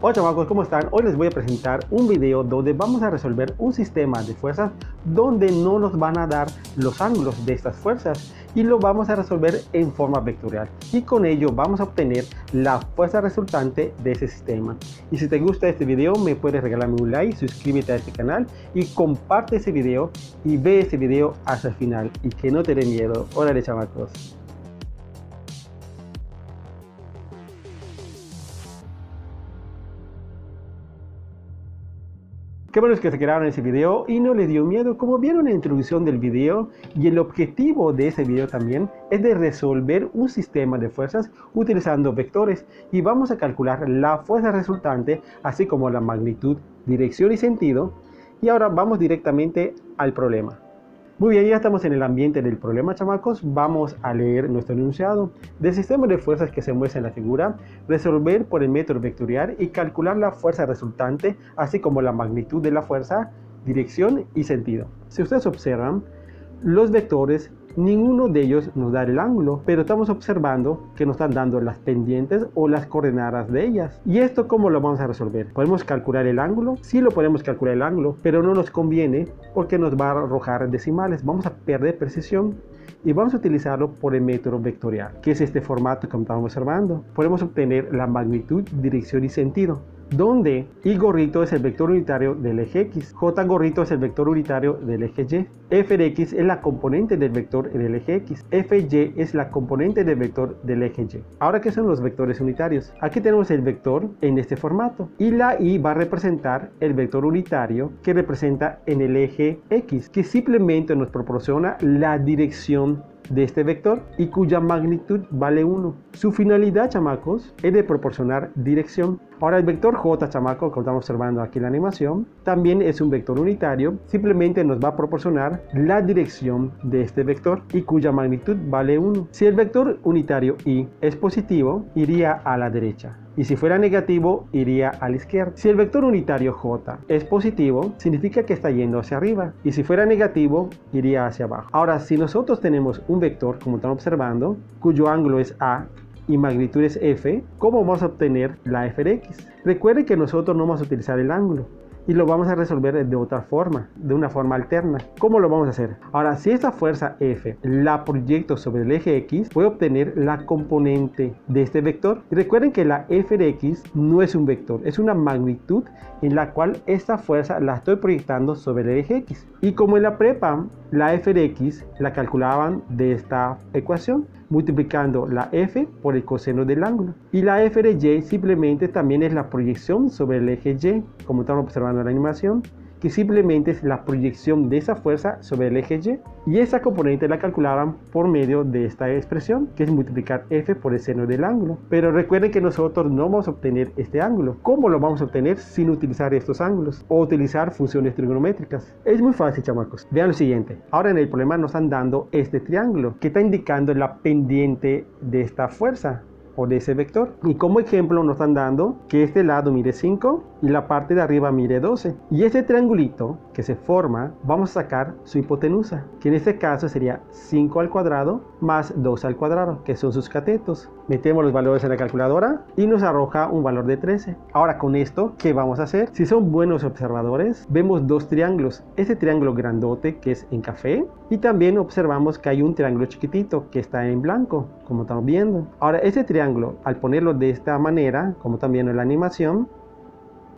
Hola chamacos, ¿cómo están? Hoy les voy a presentar un video donde vamos a resolver un sistema de fuerzas donde no nos van a dar los ángulos de estas fuerzas y lo vamos a resolver en forma vectorial, y con ello vamos a obtener la fuerza resultante de ese sistema. Y si te gusta este video, me puedes regalarme un like, suscríbete a este canal y comparte ese video y ve ese video hasta el final y que no te dé miedo. Órale chamacos. Qué bueno es que se quedaron en ese video y no les dio miedo. Como vieron en la introducción del video, y el objetivo de ese video también es de resolver un sistema de fuerzas utilizando vectores, y vamos a calcular la fuerza resultante así como la magnitud, dirección y sentido. Y ahora vamos directamente al problema. Muy bien, ya estamos en el ambiente del problema, chamacos. Vamos a leer nuestro enunciado. Del sistema de fuerzas que se muestra en la figura, resolver por el método vectorial y calcular la fuerza resultante, así como la magnitud de la fuerza, dirección y sentido. Si ustedes observan, los vectores, ninguno de ellos nos da el ángulo, pero estamos observando que nos están dando las pendientes o las coordenadas de ellas. ¿Y esto cómo lo vamos a resolver? ¿Podemos calcular el ángulo? Sí lo podemos calcular el ángulo, pero no nos conviene porque nos va a arrojar decimales. Vamos a perder precisión y vamos a utilizarlo por el método vectorial, que es este formato que estamos observando. Podemos obtener la magnitud, dirección y sentido, donde Y gorrito es el vector unitario del eje X, J gorrito es el vector unitario del eje Y, F de X es la componente del vector del eje X, Fy es la componente del vector del eje Y. Ahora, ¿qué son los vectores unitarios? Aquí tenemos el vector en este formato, y la Y va a representar el vector unitario que representa en el eje X, que simplemente nos proporciona la dirección de este vector y cuya magnitud vale 1. Su finalidad, chamacos, es de proporcionar dirección. Ahora el vector J, chamacos, como estamos observando aquí en la animación, también es un vector unitario, simplemente nos va a proporcionar la dirección de este vector y cuya magnitud vale 1. Si el vector unitario Y es positivo, iría a la derecha, y si fuera negativo, iría a la izquierda. Si el vector unitario J es positivo, significa que está yendo hacia arriba, y si fuera negativo, iría hacia abajo. Ahora, si nosotros tenemos un vector, como están observando, cuyo ángulo es A y magnitud es F, ¿cómo vamos a obtener la F de X? Recuerden que nosotros no vamos a utilizar el ángulo, y lo vamos a resolver de otra forma, de una forma alterna. ¿Cómo lo vamos a hacer? Ahora, si esta fuerza F la proyecto sobre el eje X, voy a obtener la componente de este vector. Y recuerden que la F de X no es un vector, es una magnitud en la cual esta fuerza la estoy proyectando sobre el eje X. Y como en la prepa, la F de X la calculaban de esta ecuación, multiplicando la F por el coseno del ángulo. Y la F de Y simplemente también es la proyección sobre el eje Y, como estamos observando en la animación, que simplemente es la proyección de esa fuerza sobre el eje Y. Y esa componente la calculaban por medio de esta expresión, que es multiplicar F por el seno del ángulo. Pero recuerden que nosotros no vamos a obtener este ángulo. ¿Cómo lo vamos a obtener sin utilizar estos ángulos o utilizar funciones trigonométricas? Es muy fácil, chamacos. Vean lo siguiente. Ahora en el problema nos están dando este triángulo que está indicando la pendiente de esta fuerza o de ese vector, y como ejemplo nos están dando que este lado mide 5 y la parte de arriba mide 12, y este triangulito que se forma vamos a sacar su hipotenusa, que en este caso sería 5 al cuadrado más 2 al cuadrado, que son sus catetos. Metemos los valores en la calculadora y nos arroja un valor de 13. Ahora, con esto, ¿qué vamos a hacer? Si son buenos observadores, vemos dos triángulos, este triángulo grandote que es en café, y también observamos que hay un triángulo chiquitito que está en blanco, como estamos viendo. Ahora, este triángulo, al ponerlo de esta manera, como están viendo en la animación,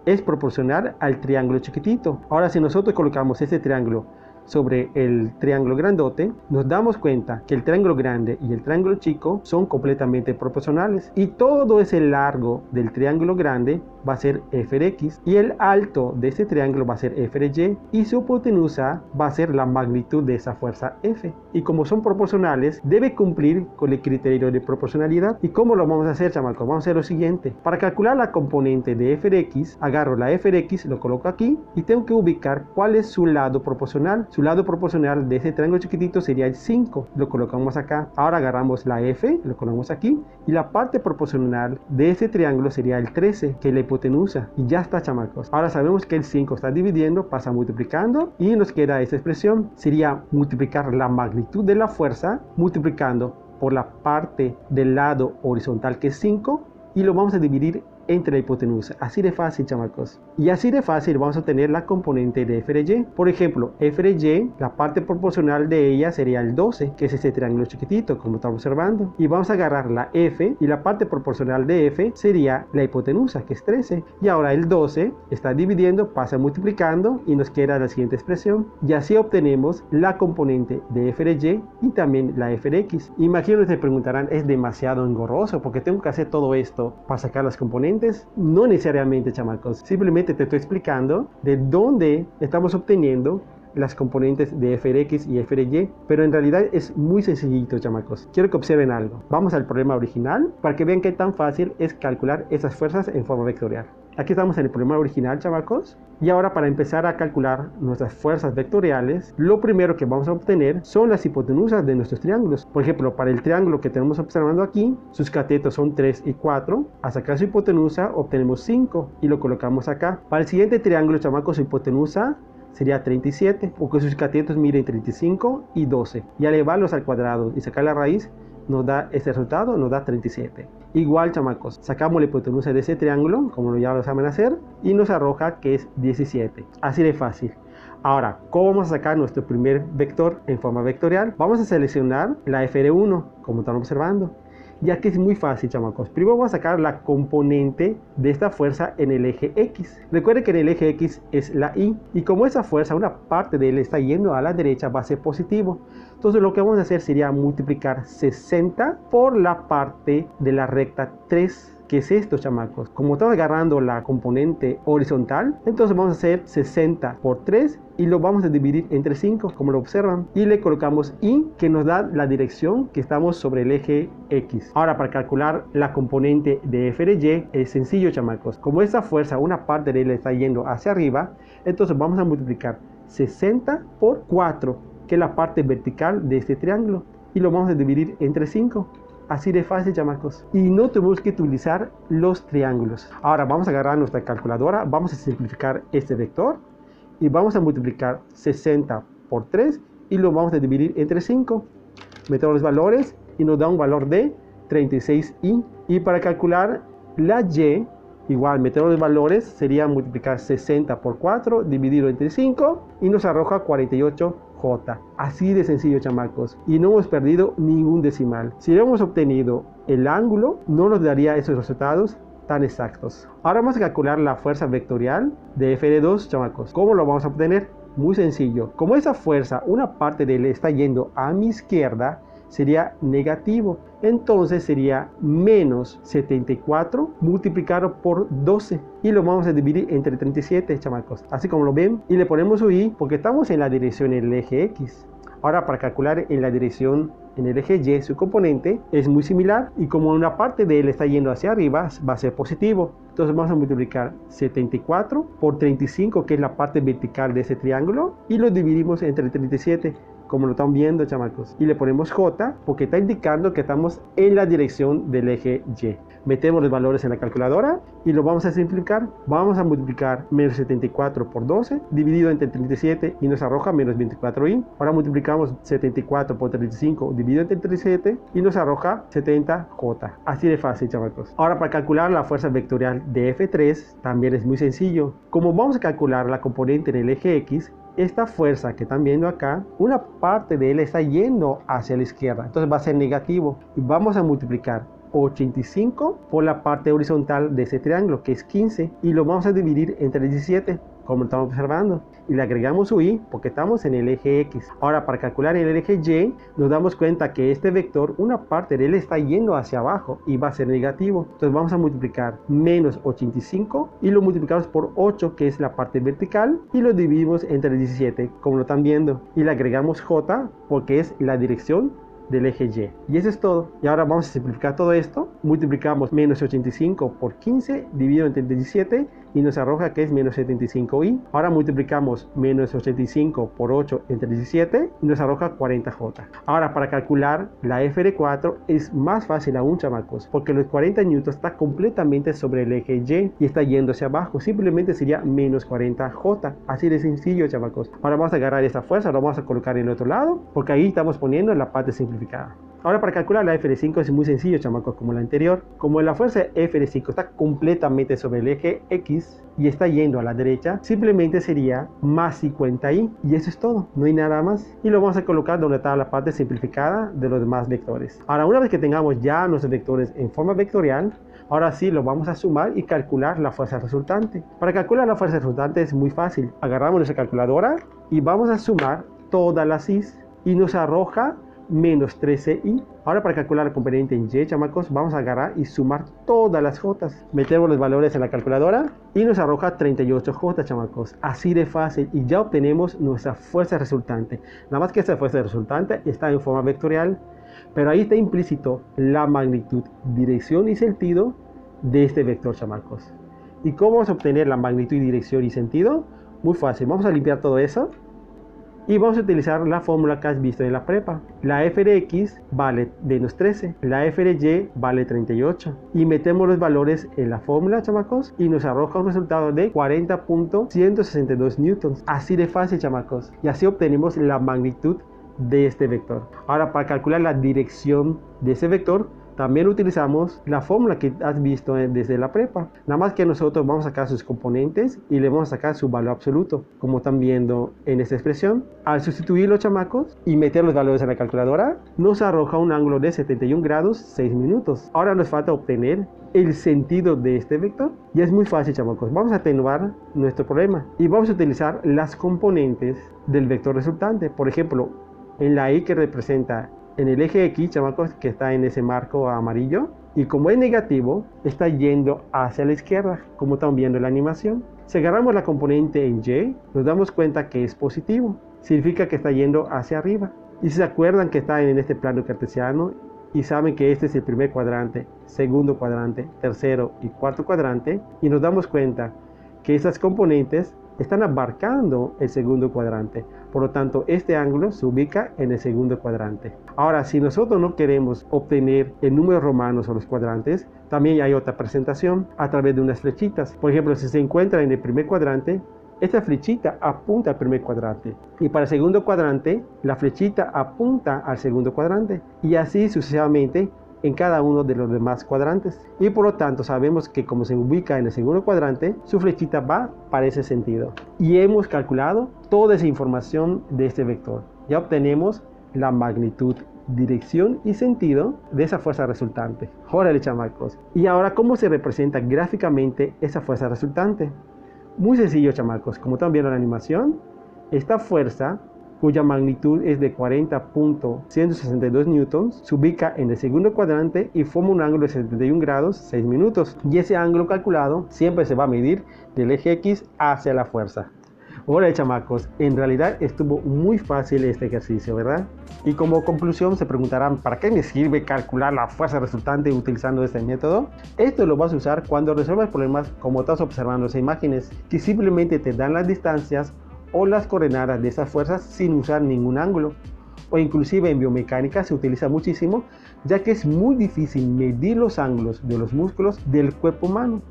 es proporcional al triángulo chiquitito. Ahora, si nosotros colocamos este triángulo sobre el triángulo grandote, nos damos cuenta que el triángulo grande y el triángulo chico son completamente proporcionales, y todo ese largo del triángulo grande va a ser F de X, y el alto de este triángulo va a ser F de Y su hipotenusa va a ser la magnitud de esa fuerza F. Y como son proporcionales, debe cumplir con el criterio de proporcionalidad. ¿Y cómo lo vamos a hacer, chamacos? Vamos a hacer lo siguiente. Para calcular la componente de F de X, agarro la F de X, lo coloco aquí, y tengo que ubicar cuál es su lado proporcional. Su lado proporcional de ese triángulo chiquitito sería el 5, lo colocamos acá. Ahora agarramos la F, lo colocamos aquí, y la parte proporcional de ese triángulo sería el 13, que es la hipotenusa. Y ya está, chamacos. Ahora sabemos que el 5 está dividiendo, pasa multiplicando, y nos queda esta expresión. Sería multiplicar la magnitud de la fuerza multiplicando por la parte del lado horizontal, que es 5, y lo vamos a dividir entre la hipotenusa. Así de fácil, chamacos. Y así de fácil vamos a obtener la componente de f de y. Por ejemplo, f de y, la parte proporcional de ella sería el 12, que es este triángulo chiquitito, como estamos observando. Y vamos a agarrar la f, y la parte proporcional de f sería la hipotenusa, que es 13. Y ahora el 12 está dividiendo, pasa multiplicando, y nos queda la siguiente expresión. Y así obtenemos la componente de f de y también la f de x. Imagino que se preguntarán, ¿es demasiado engorroso porque tengo que hacer todo esto para sacar las componentes? No necesariamente, chamacos. Simplemente te estoy explicando de dónde estamos obteniendo las componentes de f de x y f de y, pero en realidad es muy sencillito, chamacos. Quiero que observen algo. Vamos al problema original para que vean qué tan fácil es calcular esas fuerzas en forma vectorial. Aquí estamos en el problema original, chamacos. Y ahora, para empezar a calcular nuestras fuerzas vectoriales, lo primero que vamos a obtener son las hipotenusas de nuestros triángulos. Por ejemplo, para el triángulo que tenemos observando aquí, sus catetos son 3 y 4. A sacar su hipotenusa obtenemos 5 y lo colocamos acá. Para el siguiente triángulo, chamacos, su hipotenusa sería 37, porque sus catetos miden 35 y 12. Y al elevarlos al cuadrado y sacar la raíz, nos da este resultado, nos da 37. Igual, chamacos, sacamos la hipotenusa de ese triángulo, como ya lo saben hacer, y nos arroja que es 17. Así de fácil. Ahora, ¿cómo vamos a sacar nuestro primer vector en forma vectorial? Vamos a seleccionar la f de 1, como están observando. Y aquí es muy fácil, chamacos. Primero vamos a sacar la componente de esta fuerza en el eje X. Recuerden que en el eje X es la Y. Y como esa fuerza, una parte de él está yendo a la derecha, va a ser positivo. Entonces lo que vamos a hacer sería multiplicar 60 por la parte de la recta 3. ¿Qué es esto, chamacos? Como estamos agarrando la componente horizontal, entonces vamos a hacer 60 por 3 y lo vamos a dividir entre 5, como lo observan. Y le colocamos Y, que nos da la dirección que estamos sobre el eje X. Ahora, para calcular la componente de f de y, es sencillo, chamacos. Como esa fuerza, una parte de él está yendo hacia arriba, entonces vamos a multiplicar 60 por 4, que es la parte vertical de este triángulo. Y lo vamos a dividir entre 5. Así de fácil, chamacos. Y no tenemos que utilizar los triángulos. Ahora vamos a agarrar nuestra calculadora, vamos a simplificar este vector y vamos a multiplicar 60 por 3 y lo vamos a dividir entre 5. Metemos los valores y nos da un valor de 36i. Y para calcular la y, igual metemos los valores, sería multiplicar 60 por 4 dividido entre 5 y nos arroja 48J. Así de sencillo, chamacos. Y no hemos perdido ningún decimal. Si hubiéramos obtenido el ángulo, no nos daría esos resultados tan exactos. Ahora vamos a calcular la fuerza vectorial de f de 2, chamacos. ¿Cómo lo vamos a obtener? Muy sencillo. Como esa fuerza, una parte de él está yendo a mi izquierda, sería negativo. Entonces sería menos 74 multiplicado por 12. Y lo vamos a dividir entre 37, chamacos. Así como lo ven. Y le ponemos su y porque estamos en la dirección del eje X. Ahora, para calcular en la dirección en el eje Y, su componente es muy similar. Y como una parte de él está yendo hacia arriba, va a ser positivo. Entonces vamos a multiplicar 74 por 35, que es la parte vertical de ese triángulo. Y lo dividimos entre 37. Como lo están viendo, chamacos. Y le ponemos J porque está indicando que estamos en la dirección del eje Y. Metemos los valores en la calculadora y lo vamos a simplificar. Vamos a multiplicar menos 74 por 12 dividido entre 37 y nos arroja menos 24i. Ahora multiplicamos 74 por 35 dividido entre 37 y nos arroja 70j. Así de fácil, chamacos. Ahora, para calcular la fuerza vectorial de F3 también es muy sencillo. Como vamos a calcular la componente en el eje X, esta fuerza que están viendo acá, una parte de él está yendo hacia la izquierda, entonces va a ser negativo. Y vamos a multiplicar 85 por la parte horizontal de ese triángulo, que es 15, y lo vamos a dividir entre 17, como estamos observando. Y le agregamos su y porque estamos en el eje X. Ahora, para calcular en el eje Y, nos damos cuenta que este vector, una parte de él está yendo hacia abajo y va a ser negativo. Entonces vamos a multiplicar menos 85 y lo multiplicamos por 8, que es la parte vertical, y lo dividimos entre 17, como lo están viendo. Y le agregamos J porque es la dirección del eje Y. Y eso es todo. Y ahora vamos a simplificar todo esto. Multiplicamos menos 85 por 15 dividido entre 17 y nos arroja que es menos 75i. Ahora multiplicamos menos 85 por 8 entre 17 y nos arroja 40j. Ahora, para calcular la f de 4 es más fácil aún, chamacos, porque los 40 newtons está completamente sobre el eje Y y está yendo hacia abajo. Simplemente sería menos 40j. Así de sencillo, chamacos. Ahora vamos a agarrar esta fuerza, lo vamos a colocar en el otro lado, porque ahí estamos poniendo la parte simplificada. Ahora para calcular la f de 5 es muy sencillo, chamacos, como la anterior. Como la fuerza f de 5 está completamente sobre el eje X y está yendo a la derecha, simplemente sería más 50i y eso es todo, no hay nada más. Y lo vamos a colocar donde está la parte simplificada de los demás vectores. Ahora una vez que tengamos ya nuestros vectores en forma vectorial, ahora sí lo vamos a sumar y calcular la fuerza resultante. Para calcular la fuerza resultante es muy fácil. Agarramos nuestra calculadora y vamos a sumar todas las i's y nos arroja menos 13i. Ahora para calcular la componente en y, chamacos, vamos a agarrar y sumar todas las j. Metemos los valores en la calculadora y nos arroja 38j, chamacos. Así de fácil y ya obtenemos nuestra fuerza resultante. Nada más que esta fuerza resultante está en forma vectorial, pero ahí está implícito la magnitud, dirección y sentido de este vector, chamacos. ¿Y cómo vamos a obtener la magnitud, dirección y sentido? Muy fácil, vamos a limpiar todo eso. Y vamos a utilizar la fórmula que has visto en la prepa. La f de x vale menos 13, la f de y vale 38. Y metemos los valores en la fórmula, chamacos, y nos arroja un resultado de 40.162 newtons. Así de fácil, chamacos. Y así obtenemos la magnitud de este vector. Ahora, para calcular la dirección de ese vector, también utilizamos la fórmula que has visto desde la prepa. Nada más que nosotros vamos a sacar sus componentes y le vamos a sacar su valor absoluto, como están viendo en esta expresión. Al sustituirlo, chamacos, y meter los valores en la calculadora, nos arroja un ángulo de 71 grados 6 minutos. Ahora nos falta obtener el sentido de este vector. Y es muy fácil, chamacos. Vamos a atenuar nuestro problema y vamos a utilizar las componentes del vector resultante. Por ejemplo, en la y que representa en el eje X, chamacos, que está en ese marco amarillo, y como es negativo, está yendo hacia la izquierda, como están viendo en la animación. Si agarramos la componente en Y, nos damos cuenta que es positivo, significa que está yendo hacia arriba. Y si se acuerdan que está en este plano cartesiano, y saben que este es el primer cuadrante, segundo cuadrante, tercero y cuarto cuadrante, y nos damos cuenta que esas componentes están abarcando el segundo cuadrante. Por lo tanto, este ángulo se ubica en el segundo cuadrante. Ahora, si nosotros no queremos obtener el número romano o los cuadrantes, también hay otra presentación a través de unas flechitas. Por ejemplo, si se encuentra en el primer cuadrante, esta flechita apunta al primer cuadrante. Y para el segundo cuadrante, la flechita apunta al segundo cuadrante. Y así sucesivamente en cada uno de los demás cuadrantes. Y por lo tanto sabemos que como se ubica en el segundo cuadrante, su flechita va para ese sentido. Y hemos calculado toda esa información de este vector. Ya obtenemos la magnitud, dirección y sentido de esa fuerza resultante. Órale, chamacos. Y ahora, ¿cómo se representa gráficamente esa fuerza resultante? Muy sencillo, chamacos. Como están viendo en la animación, esta fuerza, cuya magnitud es de 40.162 newtons, se ubica en el segundo cuadrante y forma un ángulo de 71 grados 6 minutos. Y ese ángulo calculado siempre se va a medir del eje X hacia la fuerza. Hola, chamacos, en realidad estuvo muy fácil este ejercicio, ¿verdad? Y como conclusión se preguntarán, ¿para qué me sirve calcular la fuerza resultante utilizando este método? Esto lo vas a usar cuando resuelvas problemas como estás observando esas imágenes, que simplemente te dan las distancias o las coordenadas de esas fuerzas sin usar ningún ángulo. O inclusive en biomecánica se utiliza muchísimo, ya que es muy difícil medir los ángulos de los músculos del cuerpo humano.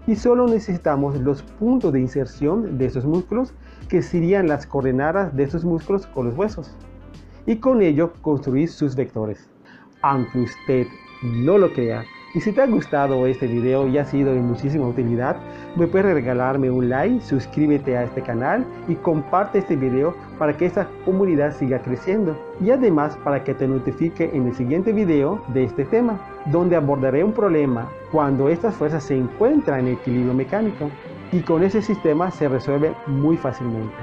Y solo necesitamos los puntos de inserción de esos músculos, que serían las coordenadas de esos músculos con los huesos. Y con ello construir sus vectores. Aunque usted no lo crea, y si te ha gustado este video y ha sido de muchísima utilidad, me puedes regalarme un like, suscríbete a este canal y comparte este video para que esta comunidad siga creciendo. Y además para que te notifique en el siguiente video de este tema, donde abordaré un problema cuando estas fuerzas se encuentran en equilibrio mecánico. Y con ese sistema se resuelve muy fácilmente.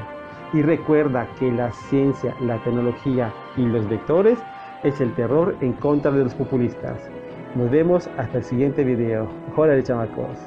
Y recuerda que la ciencia, la tecnología y los vectores es el terror en contra de los populistas. Nos vemos hasta el siguiente video. Hola, chamacos.